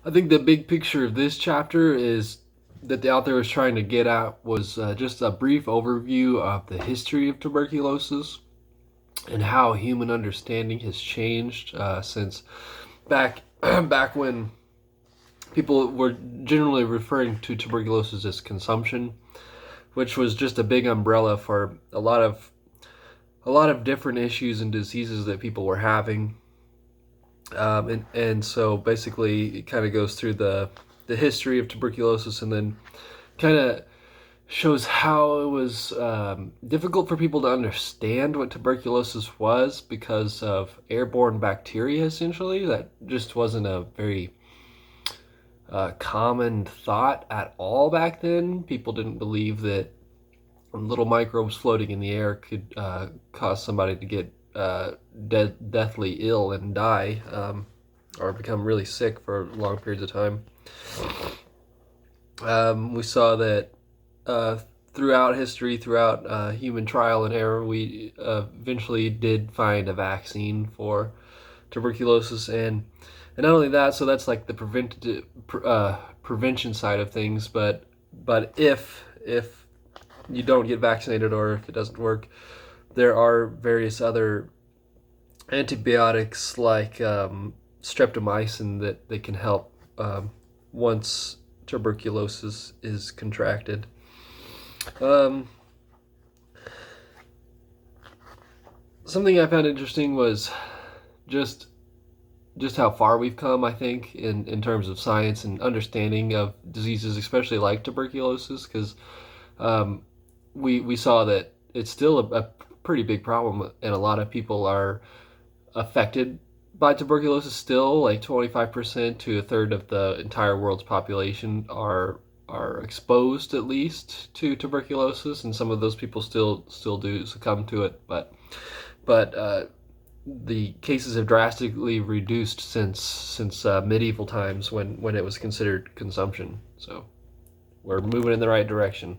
I think the big picture of this chapter is that the author was trying to get at was just a brief overview of the history of tuberculosis and how human understanding has changed since back back when people were generally referring to tuberculosis as consumption, which was just a big umbrella for a lot of different issues and diseases that people were having. And so basically it kind of goes through the history of tuberculosis, and then kind of shows how it was difficult for people to understand what tuberculosis was because of airborne bacteria. Essentially, that just wasn't a very common thought at all back then. People didn't believe that little microbes floating in the air could cause somebody to get deathly ill and die, or become really sick for long periods of time. We saw that throughout history, throughout human trial and error, we eventually did find a vaccine for tuberculosis, and not only that, so that's like the prevention side of things. But if you don't get vaccinated, or if it doesn't work, there are various other antibiotics like streptomycin that can help once tuberculosis is contracted. Um, Something I found interesting was just just how far we've come, I think, in terms of science and understanding of diseases, especially like tuberculosis, because um, we saw that it's still a pretty big problem, and a lot of people are affected by tuberculosis still. Like 25% to a third of the entire world's population are exposed at least to tuberculosis, and some of those people still do succumb to it. But the cases have drastically reduced since medieval times when it was considered consumption. So we're moving in the right direction.